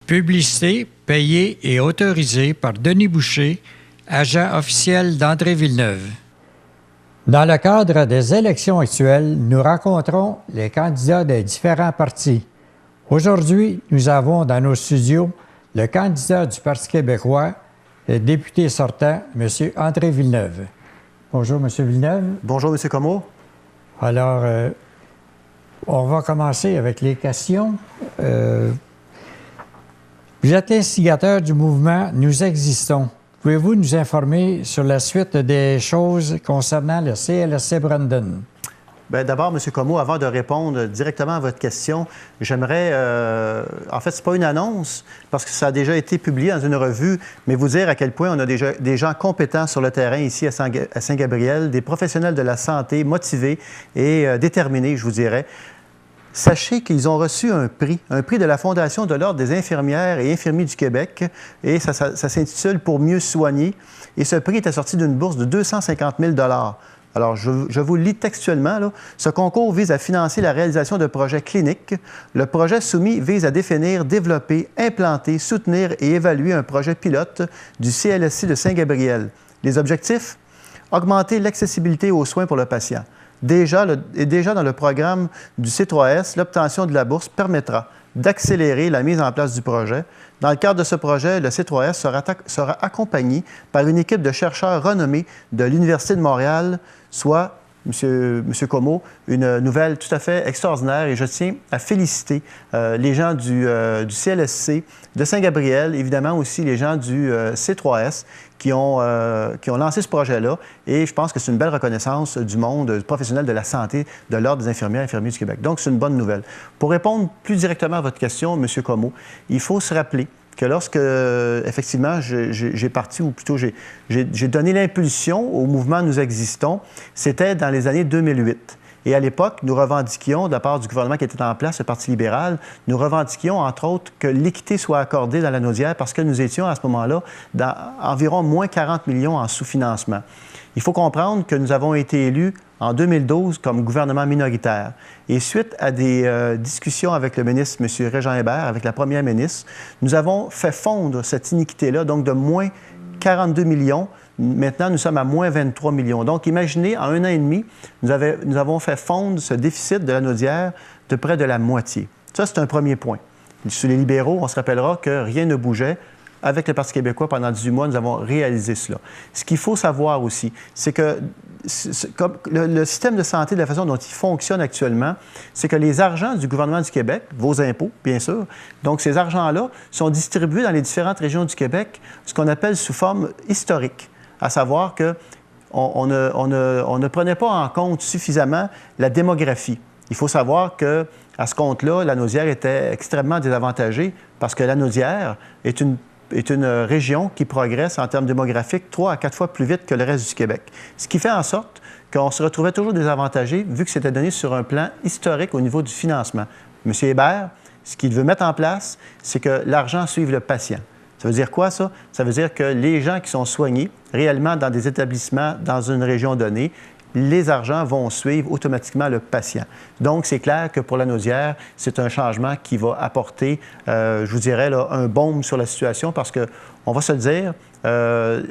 Publicité payée et autorisée par Denis Boucher, agent officiel d'André Villeneuve. Dans le cadre des élections actuelles, nous rencontrons les candidats des différents partis. Aujourd'hui, nous avons dans nos studios le candidat du Parti québécois, le député sortant, M. André Villeneuve. Bonjour, M. Villeneuve. Bonjour, M. Comeau. Alors, on va commencer avec les questions. Vous êtes l'instigateur du mouvement Nous existons. Pouvez-vous nous informer sur la suite des choses concernant le CLSC Brandon? Bien, d'abord, M. Comeau, avant de répondre directement à votre question, j'aimerais, en fait, ce n'est pas une annonce, parce que ça a déjà été publié dans une revue, mais vous dire à quel point on a déjà des gens compétents sur le terrain ici à Saint-Gabriel, des professionnels de la santé motivés et déterminés, je vous dirais. Sachez qu'ils ont reçu un prix de la Fondation de l'Ordre des infirmières et infirmiers du Québec, et ça s'intitule « Pour mieux soigner ». Et ce prix est assorti d'une bourse de 250 000 $. Alors, je vous le lis textuellement, là. Ce concours vise à financer la réalisation de projets cliniques. Le projet soumis vise à définir, développer, implanter, soutenir et évaluer un projet pilote du CLSC de Saint-Gabriel. Les objectifs? Augmenter l'accessibilité aux soins pour le patient. Déjà dans le programme du C3S, l'obtention de la bourse permettra d'accélérer la mise en place du projet. Dans le cadre de ce projet, le C3S sera accompagné par une équipe de chercheurs renommés de l'Université de Montréal, soit, M. Comeau, une nouvelle tout à fait extraordinaire, et je tiens à féliciter les gens du CLSC de Saint-Gabriel, évidemment aussi les gens du C3S qui ont lancé ce projet-là, et je pense que c'est une belle reconnaissance du monde professionnel de la santé, de l'Ordre des infirmières et infirmiers du Québec. Donc, c'est une bonne nouvelle. Pour répondre plus directement à votre question, M. Comeau, il faut se rappeler que lorsque, effectivement, j'ai parti, ou plutôt j'ai donné l'impulsion au mouvement Nous existons, c'était dans les années 2008. Et à l'époque, nous revendiquions, de la part du gouvernement qui était en place, le Parti libéral, nous revendiquions, entre autres, que l'équité soit accordée dans la Naudière parce que nous étions, à ce moment-là, dans environ moins 40 millions en sous-financement. Il faut comprendre que nous avons été élus en 2012 comme gouvernement minoritaire. Et suite à des discussions avec le ministre, M. Régent Hébert, avec la première ministre, nous avons fait fondre cette iniquité-là, donc de moins 42 millions. Maintenant, nous sommes à moins 23 millions. Donc, imaginez, en un an et demi, nous avons fait fondre ce déficit de la Naudière de près de la moitié. Ça, c'est un premier point. Sur les libéraux, on se rappellera que rien ne bougeait. Avec le Parti québécois, pendant 18 mois, nous avons réalisé cela. Ce qu'il faut savoir aussi, c'est que comme le système de santé, de la façon dont il fonctionne actuellement, c'est que les argents du gouvernement du Québec, vos impôts, bien sûr, donc ces argents-là sont distribués dans les différentes régions du Québec, ce qu'on appelle sous forme historique, à savoir qu'on ne prenait pas en compte suffisamment la démographie. Il faut savoir qu'à ce compte-là, la Naudière était extrêmement désavantagée parce que la Naudière est une région qui progresse en termes démographiques 3 à 4 fois plus vite que le reste du Québec. Ce qui fait en sorte qu'on se retrouvait toujours désavantagé vu que c'était donné sur un plan historique au niveau du financement. M. Hébert, ce qu'il veut mettre en place, c'est que l'argent suive le patient. Ça veut dire quoi, ça? Ça veut dire que les gens qui sont soignés réellement dans des établissements dans une région donnée, les argents vont suivre automatiquement le patient. Donc, c'est clair que pour la Naudière, c'est un changement qui va apporter, je vous dirais, là, un baume sur la situation parce qu'on va se le dire,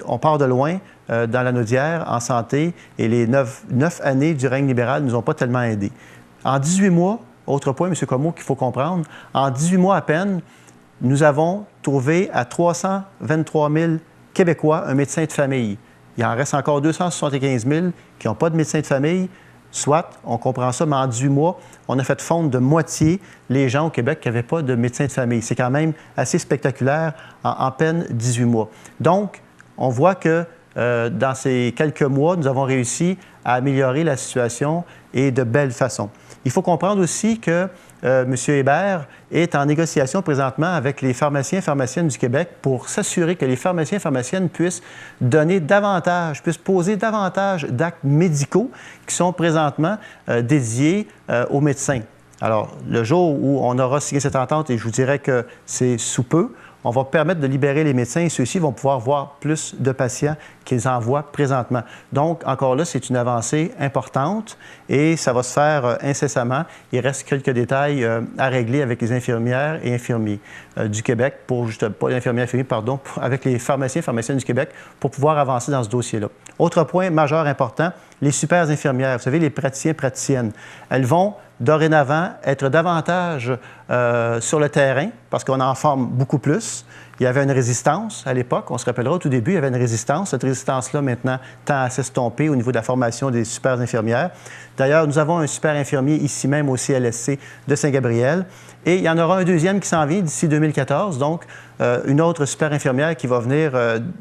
on part de loin dans la Naudière en santé et les 9 années du règne libéral ne nous ont pas tellement aidés. En 18 mois, autre point, M. Comeau, qu'il faut comprendre, en 18 mois à peine, nous avons trouvé à 323 000 Québécois un médecin de famille. Il en reste encore 275 000 qui n'ont pas de médecin de famille. Soit, on comprend ça, mais en 18 mois, on a fait fondre de moitié les gens au Québec qui n'avaient pas de médecin de famille. C'est quand même assez spectaculaire en peine 18 mois. Donc, on voit que dans ces quelques mois, nous avons réussi à améliorer la situation et de belle façon. Il faut comprendre aussi que M. Hébert est en négociation présentement avec les pharmaciens et pharmaciennes du Québec pour s'assurer que les pharmaciens et pharmaciennes puissent donner davantage, puissent poser davantage d'actes médicaux qui sont présentement dédiés aux médecins. Alors, le jour où on aura signé cette entente, et je vous dirais que c'est sous peu, on va permettre de libérer les médecins et ceux-ci vont pouvoir voir plus de patients qu'ils en voient présentement. Donc, encore là, c'est une avancée importante et ça va se faire incessamment. Il reste quelques détails à régler avec les infirmières et infirmiers du Québec, pas les infirmières et infirmiers, pardon, avec les pharmaciens et pharmaciennes du Québec pour pouvoir avancer dans ce dossier-là. Autre point majeur important, les super infirmières, vous savez, les praticiens-praticiennes, elles vont dorénavant être davantage sur le terrain parce qu'on en forme beaucoup plus. Il y avait une résistance à l'époque, on se rappellera au tout début, il y avait une résistance. Cette résistance-là, maintenant, tend à s'estomper au niveau de la formation des super infirmières. D'ailleurs, nous avons un super infirmier ici même au CLSC de Saint-Gabriel. Et il y en aura un deuxième qui s'en vient d'ici 2014, donc une autre super infirmière qui va venir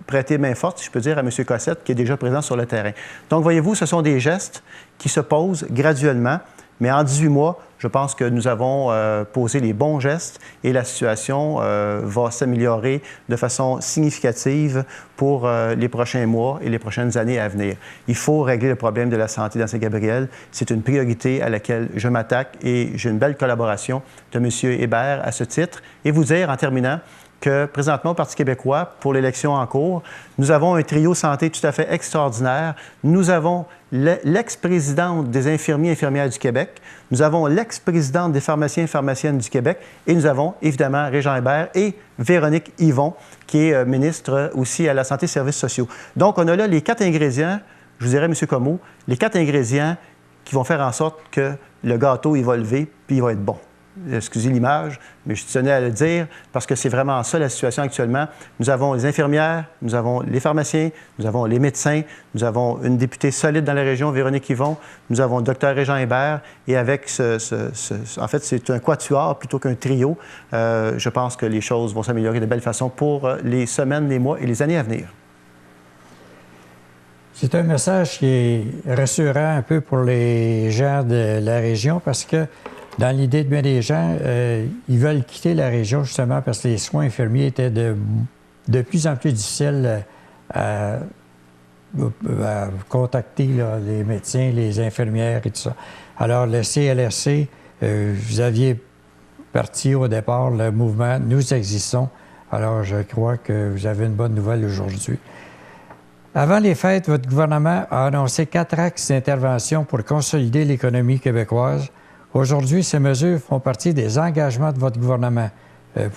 prêter main forte, si je peux dire, à M. Cossette, qui est déjà présent sur le terrain. Donc, voyez-vous, ce sont des gestes qui se posent graduellement. Mais en 18 mois, je pense que nous avons posé les bons gestes et la situation va s'améliorer de façon significative pour les prochains mois et les prochaines années à venir. Il faut régler le problème de la santé dans Saint-Gabriel. C'est une priorité à laquelle je m'attaque et j'ai une belle collaboration de M. Hébert à ce titre. Et vous dire, en terminant, que présentement, au Parti québécois, pour l'élection en cours, nous avons un trio santé tout à fait extraordinaire. Nous avons l'ex-présidente des infirmiers et infirmières du Québec, nous avons l'ex-présidente des pharmaciens et pharmaciennes du Québec et nous avons évidemment Régent Hébert et Véronique Yvon, qui est ministre aussi à la Santé et Services sociaux. Donc, on a là les 4 ingrédients, je vous dirais, M. Comeau, les 4 ingrédients qui vont faire en sorte que le gâteau, il va lever puis il va être bon. Excusez l'image, mais je tenais à le dire parce que c'est vraiment ça la situation actuellement. Nous avons les infirmières, nous avons les pharmaciens, nous avons les médecins, nous avons une députée solide dans la région, Véronique Yvon, nous avons le Dr Régent Hébert et avec en fait, c'est un quatuor plutôt qu'un trio. Je pense que les choses vont s'améliorer de belle façon pour les semaines, les mois et les années à venir. C'est un message qui est rassurant un peu pour les gens de la région parce que dans l'idée de bien des gens, ils veulent quitter la région justement parce que les soins infirmiers étaient de plus en plus difficiles à contacter là, les médecins, les infirmières et tout ça. Alors, le CLSC, vous aviez parti au départ le mouvement « Nous existons ». Alors, je crois que vous avez une bonne nouvelle aujourd'hui. Avant les fêtes, votre gouvernement a annoncé 4 axes d'intervention pour consolider l'économie québécoise. Aujourd'hui, ces mesures font partie des engagements de votre gouvernement.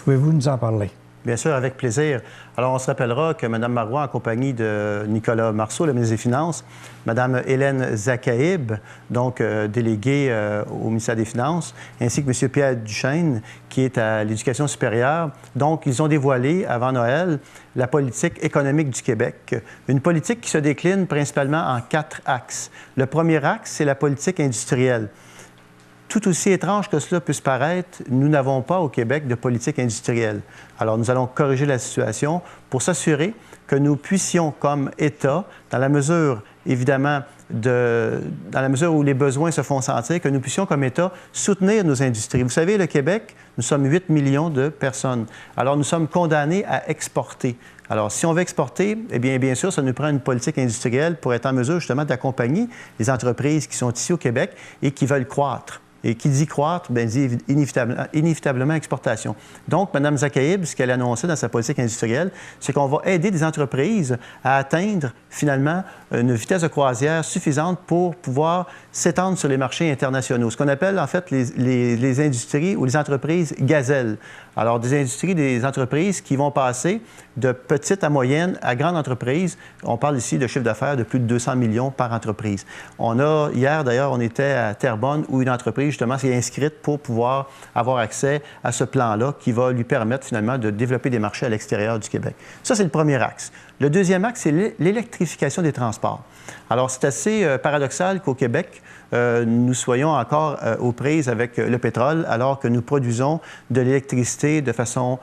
Pouvez-vous nous en parler? Bien sûr, avec plaisir. Alors, on se rappellera que Mme Marois, en compagnie de Nicolas Marceau, le ministre des Finances, Mme Hélène Zakaïb, donc déléguée au ministère des Finances, ainsi que M. Pierre Duchesne, qui est à l'Éducation supérieure. Donc, ils ont dévoilé, avant Noël, la politique économique du Québec. Une politique qui se décline principalement en 4 axes. Le premier axe, c'est la politique industrielle. Tout aussi étrange que cela puisse paraître, nous n'avons pas au Québec de politique industrielle. Alors, nous allons corriger la situation pour s'assurer que nous puissions, comme État, dans la mesure, évidemment, dans la mesure où les besoins se font sentir, que nous puissions, comme État, soutenir nos industries. Vous savez, le Québec, nous sommes 8 millions de personnes. Alors, nous sommes condamnés à exporter. Alors, si on veut exporter, eh bien sûr, ça nous prend une politique industrielle pour être en mesure, justement, d'accompagner les entreprises qui sont ici au Québec et qui veulent croître. Et qui dit croître, bien, dit inévitablement exportation. Donc, Mme Zakaïb, ce qu'elle a annoncé dans sa politique industrielle, c'est qu'on va aider des entreprises à atteindre, finalement, une vitesse de croisière suffisante pour pouvoir s'étendre sur les marchés internationaux. Ce qu'on appelle, en fait, les industries ou les entreprises gazelles. Alors, des entreprises qui vont passer de petites à moyennes à grandes entreprises. On parle ici de chiffre d'affaires de plus de 200 millions par entreprise. Hier, d'ailleurs, on était à Terrebonne où une entreprise, justement, s'est inscrite pour pouvoir avoir accès à ce plan-là qui va lui permettre, finalement, de développer des marchés à l'extérieur du Québec. Ça, c'est le premier axe. Le deuxième axe, c'est l'électrification des transports. Alors, c'est assez paradoxal qu'au Québec, nous soyons encore aux prises avec le pétrole, alors que nous produisons de l'électricité de façon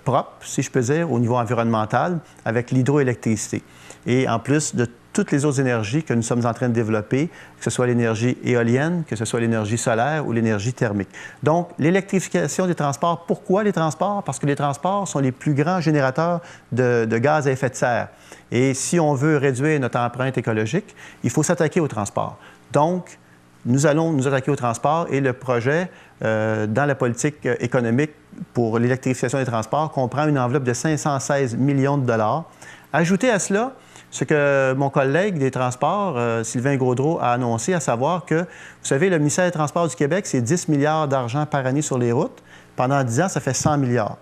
propre, si je peux dire, au niveau environnemental, avec l'hydroélectricité. Et en plus de toutes les autres énergies que nous sommes en train de développer, que ce soit l'énergie éolienne, que ce soit l'énergie solaire ou l'énergie thermique. Donc, l'électrification des transports. Pourquoi les transports? Parce que les transports sont les plus grands générateurs de gaz à effet de serre. Et si on veut réduire notre empreinte écologique, il faut s'attaquer aux transports. Donc, nous allons nous attaquer au transport et le projet dans la politique économique pour l'électrification des transports comprend une enveloppe de 516 millions de dollars. Ajoutez à cela ce que mon collègue des Transports, Sylvain Gaudreault, a annoncé, à savoir que, vous savez, le ministère des Transports du Québec, c'est 10 milliards d'argent par année sur les routes. Pendant 10 ans, ça fait 100 milliards.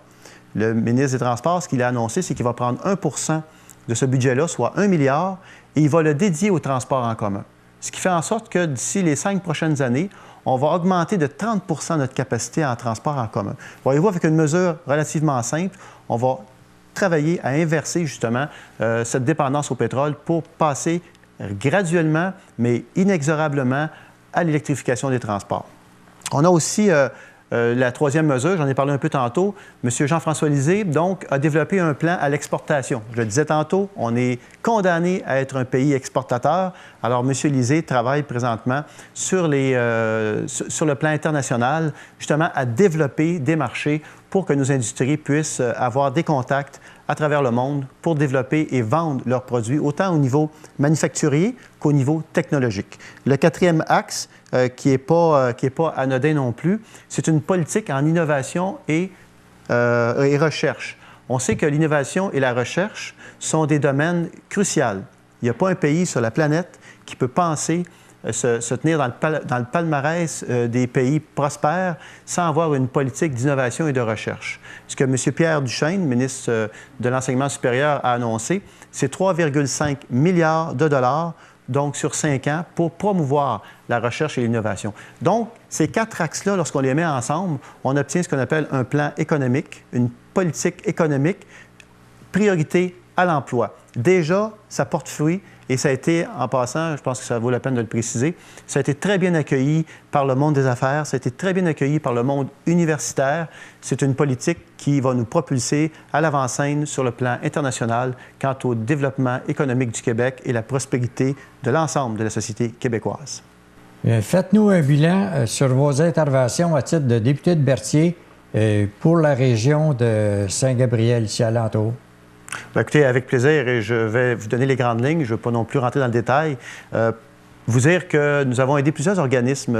Le ministre des Transports, ce qu'il a annoncé, c'est qu'il va prendre 1 % de ce budget-là, soit 1 milliard, et il va le dédier au transport en commun. Ce qui fait en sorte que d'ici les 5 prochaines années, on va augmenter de 30 % notre capacité en transport en commun. Voyez-vous, avec une mesure relativement simple, on va travailler à inverser justement cette dépendance au pétrole pour passer graduellement, mais inexorablement, à l'électrification des transports. On a aussi la troisième mesure, j'en ai parlé un peu tantôt. M. Jean-François Lisée, donc, a développé un plan à l'exportation. Je le disais tantôt, on est condamné à être un pays exportateur. Alors, M. Lisée travaille présentement sur le plan international, justement, à développer des marchés pour que nos industries puissent avoir des contacts à travers le monde pour développer et vendre leurs produits, autant au niveau manufacturier qu'au niveau technologique. Le quatrième axe, qui n'est pas anodin non plus, c'est une politique en innovation et recherche. On sait que l'innovation et la recherche sont des domaines cruciaux. Il n'y a pas un pays sur la planète qui peut penser se tenir dans le palmarès des pays prospères sans avoir une politique d'innovation et de recherche. Ce que M. Pierre Duchesne, ministre de l'Enseignement supérieur, a annoncé, c'est 3,5 milliards de dollars, donc sur 5 ans, pour promouvoir la recherche et l'innovation. Donc, ces 4 axes-là, lorsqu'on les met ensemble, on obtient ce qu'on appelle un plan économique, une politique économique, priorité à l'emploi. Déjà, ça porte fruit. Et ça a été, en passant, je pense que ça vaut la peine de le préciser, ça a été très bien accueilli par le monde des affaires, ça a été très bien accueilli par le monde universitaire. C'est une politique qui va nous propulser à l'avant-scène sur le plan international quant au développement économique du Québec et la prospérité de l'ensemble de la société québécoise. Faites-nous un bilan sur vos interventions à titre de député de Berthier pour la région de Saint-Gabriel, ici alentour. Bien, écoutez, avec plaisir, et je vais vous donner les grandes lignes. Je ne vais pas non plus rentrer dans le détail. Vous dire que nous avons aidé plusieurs organismes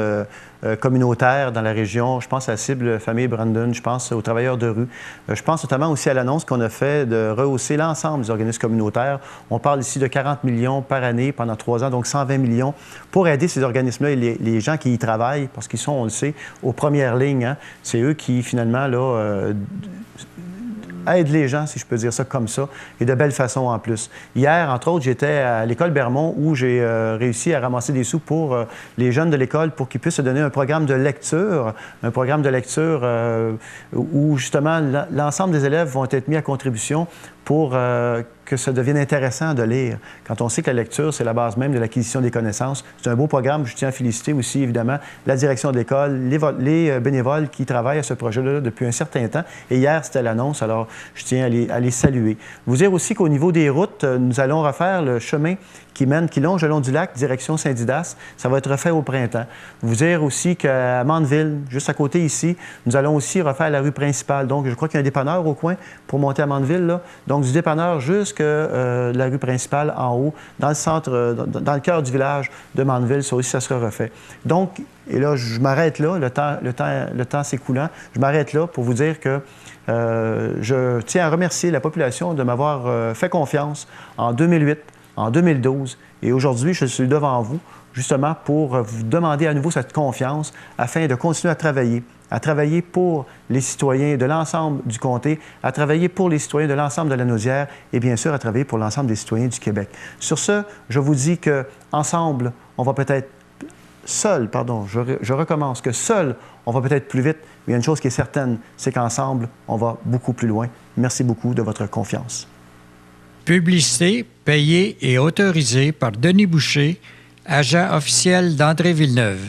communautaires dans la région. Je pense à la cible Famille Brandon, je pense aux travailleurs de rue. Je pense notamment aussi à l'annonce qu'on a fait de rehausser l'ensemble des organismes communautaires. On parle ici de 40 millions par année pendant 3 ans, donc 120 millions pour aider ces organismes-là et les gens qui y travaillent, parce qu'ils sont, on le sait, aux premières lignes. Hein. C'est eux qui, finalement, là, aide les gens, si je peux dire ça comme ça, et de belle façon en plus. Hier, entre autres, j'étais à l'école Bermond où j'ai réussi à ramasser des sous pour les jeunes de l'école pour qu'ils puissent se donner un programme de lecture où justement l'ensemble des élèves vont être mis à contribution pour que ça devienne intéressant de lire. Quand on sait que la lecture, c'est la base même de l'acquisition des connaissances, c'est un beau programme. Je tiens à féliciter aussi, évidemment, la direction de l'école, les bénévoles qui travaillent à ce projet-là depuis un certain temps. Et hier, c'était l'annonce, alors je tiens à les saluer. Vous dire aussi qu'au niveau des routes, nous allons refaire le chemin qui longe le long du lac, direction Saint-Didas. Ça va être refait au printemps. Vous dire aussi qu'à Mandeville, juste à côté ici, nous allons aussi refaire la rue principale. Donc, je crois qu'il y a un dépanneur au coin pour monter à Mandeville, là. Donc, du dépanneur jusqu'à la rue principale en haut, dans le centre, dans le cœur du village de Mandeville, ça aussi, ça sera refait. Donc, et là, je m'arrête là, le temps s'écoulant, je m'arrête là pour vous dire que je tiens à remercier la population de m'avoir fait confiance en 2008, en 2012, et aujourd'hui, je suis devant vous, justement pour vous demander à nouveau cette confiance afin de continuer à travailler pour les citoyens de l'ensemble du comté, à travailler pour les citoyens de l'ensemble de la Naudière et bien sûr à travailler pour l'ensemble des citoyens du Québec. Sur ce, je vous dis qu'ensemble, on va peut-être je recommence, que seul, on va peut-être plus vite, mais il y a une chose qui est certaine, c'est qu'ensemble, on va beaucoup plus loin. Merci beaucoup de votre confiance. Publicité payée et autorisée par Denis Boucher, agent officiel d'André Villeneuve.